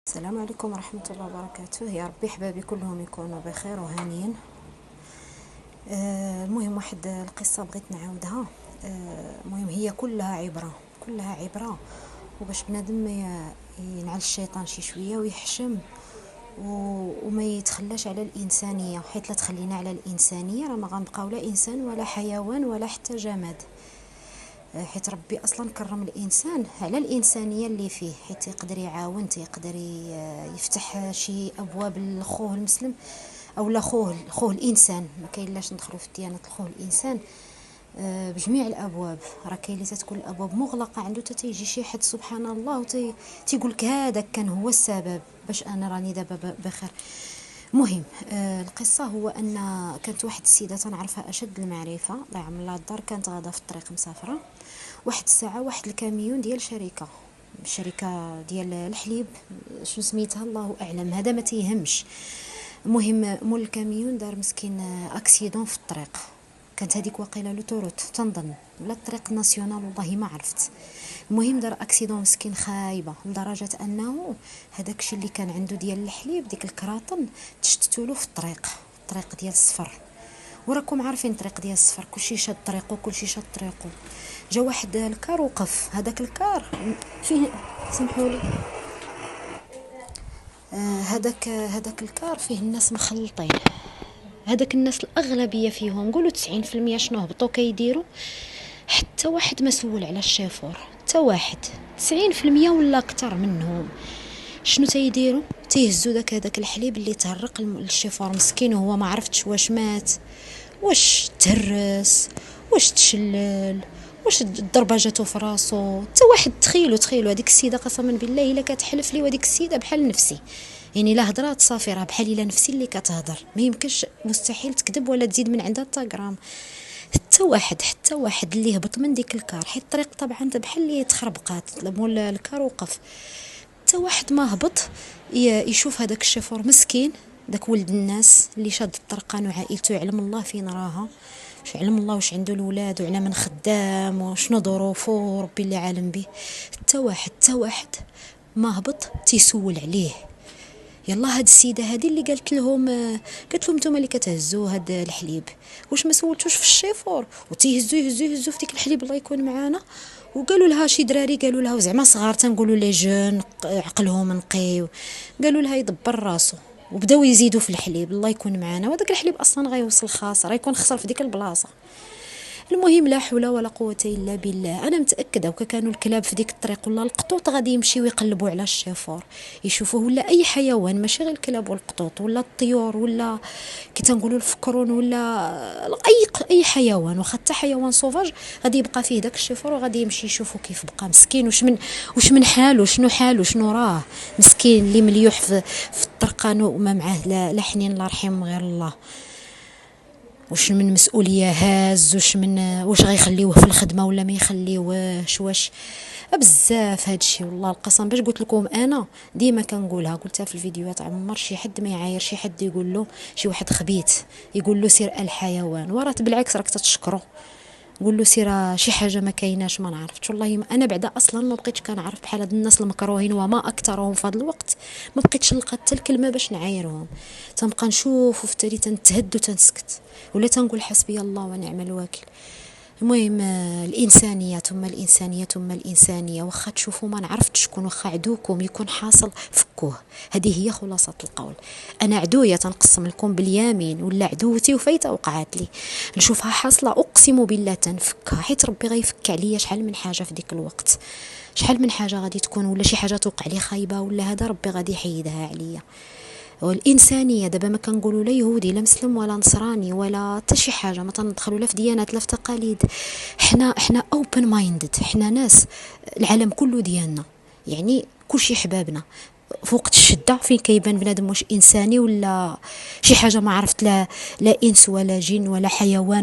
السلام عليكم ورحمة الله وبركاته. يا ربي حبابي كلهم يكونوا بخير وهانيين. المهم واحد القصة بغيت نعاودها. المهم هي كلها عبرة، كلها عبرة، وباش بنادم ينعل الشيطان شي شوية ويحشم وما يتخلاش على الإنسانية، حيت لا تخلينا على الإنسانية راه ما غنبقاو لا إنسان ولا حيوان ولا حتى جماد. حيت ربي اصلا كرم الانسان على الانسانيه اللي فيه، حيت يقدر يعاون، يقدر يفتح شي ابواب لخوه المسلم او خوه الانسان. ما كاين لاش ندخلوا في ديانه خوه الانسان بجميع الابواب. راه كاين اللي تتكون الابواب مغلقه عنده تيجي شي حد سبحان الله تيقول لك هذاك كان هو السبب باش انا راني دابا بخير. مهم القصة هو أن كانت واحد السيدة تنعرفها أشد المعرفة، الله يعمر لها الدار. كانت غادا في الطريق مسافرة، واحد الساعة واحد الكاميون ديال شركة ديال الحليب، شنو سميتها الله أعلم، هذا ما تيهمش. المهم مول الكاميون دار مسكين أكسيدون في الطريق. كانت هذيك واقيلا لوتوروت تنظن ولا الطريق الناسيونال، والله ما عرفت. المهم دار اكسيدون مسكين خايبه لدرجه انه هذاك الشيء اللي كان عنده ديال الحليب، ديك الكراطن، تشتتولو في الطريق ديال السفر. وراكم عارفين الطريق ديال السفر كلشي شاد طريقو، كلشي شاد طريقو. جا واحد الكار وقف، هذاك الكار فيه، سمحوا لي، هذاك الكار فيه الناس مخلطين. هذاك الناس الاغلبيه فيهم، نقولوا 90% شنو هبطوا كيديروا، حتى واحد ما سول على الشيفور، حتى واحد. 90% ولا اكثر منهم شنو تيديروا؟ تيهزوا هذاك الحليب اللي تهرق للشيفور مسكين، وهو ما عرفتش واش مات، واش تهرس، واش تشلل، واش الضربه جاتو في راسو. حتى واحد تخيلوا هذيك السيده قسما بالله الا كتحلف لي، وهذيك السيده بحال نفسي، يعني لا هضرات صافي راه بحال الا نفسي اللي كتهضر، ما يمكنش، مستحيل تكذب ولا تزيد من عندها التاغرام. حتى واحد اللي هبط من ديك الكار، حيت الطريق طبعا بحال اللي تخربقات مول الكار وقف، حتى واحد ما هبط يشوف هذاك الشيفور مسكين، داك ولد الناس اللي شاد الطرقان وعائلته يعلم الله فين راها، يعلم الله واش عنده الولاد وعلى من خدام وشنو ظروفه، ربي اللي عالم به. حتى واحد ما هبط تيسول عليه. يلا هاد السيده هذه اللي قالت لهم نتوما اللي كتهزوا هاد الحليب، واش ما سولتوش في الشيفور؟ وتيهزوا في ديك الحليب الله يكون معانا. وقالوا لها شي دراري، قالوا لها زعما صغار، تنقولوا لي جون عقلهم نقي، قالوا لها يدبر راسو، وبداو يزيدوا في الحليب الله يكون معانا. وداك الحليب اصلا غيوصل خاسر، غيكون خسر في ديك البلاصه. المهم لا حول ولا قوه الا بالله. انا متاكده وكا كانوا الكلاب في ديك الطريق ولا القطوط غادي يمشيو يقلبوا على الشيفور يشوفوه، ولا اي حيوان، ماشي غير الكلاب والقطوط، ولا الطيور، ولا كي تنقولوا الفكرون، ولا اي حيوان، واخا حتى حيوان صوفاج غادي يبقى فيه داك الشيفور، وغادي يمشي يشوفو كيف بقى مسكين، واش من حاله، شنو راه مسكين اللي مليوح في الطرقان وما معاه لا حنين لا رحيم غير الله. واش من مسؤوليه هاز، واش غيخليوه في الخدمه ولا ما يخليوهش، واش بزاف هادشي. والله القسم باش قلت لكم انا ديما كنقولها، قلتها في الفيديوهات، عمر شي حد ما يعاير شي حد يقول له، شي واحد خبيث يقول له سير الحيوان، ورات بالعكس راك تتشكرو. قول له سير شي حاجه ما كايناش، ما نعرفتش والله. انا بعدا اصلا ما بقيتش كنعرف بحال هاد الناس المكروهين وما اكثرهم في هذا الوقت، ما بقيتش نلقى حتى الكلمه باش نعايرهم. تنبقى نشوف وفي التالي تنتهد وتنسكت، ولا تنقول حسبي الله ونعم الوكيل. المهم الانسانيه ثم الانسانيه ثم الانسانيه. واخا تشوفوا ما نعرفتش شكون، واخا عدوكم يكون حاصل فكوه. هذه هي خلاصه القول. انا عدويه تنقسم لكم باليمين، ولا عدوتي وفايته وقعت لي نشوفها حاصله اقسم بالله تنفكها، حيت ربي غيفك عليا شحال من حاجه في ديك الوقت، شحال من حاجه غادي تكون، ولا شي حاجه توقع لي خايبه، ولا هذا ربي غادي يحيدها عليا. والانسانيه دابا ما كنقولوا لا يهودي لا مسلم ولا نصراني ولا حتى شي حاجه، ما تندخلوا لا في ديانات لا في تقاليد. حنا اوبن مايندد، حنا ناس العالم كله ديالنا، يعني كلشي حبابنا. في وقت الشده فين كيبان بنادم واش انساني ولا شي حاجه ما عرفت، لا انس ولا جن ولا حيوان.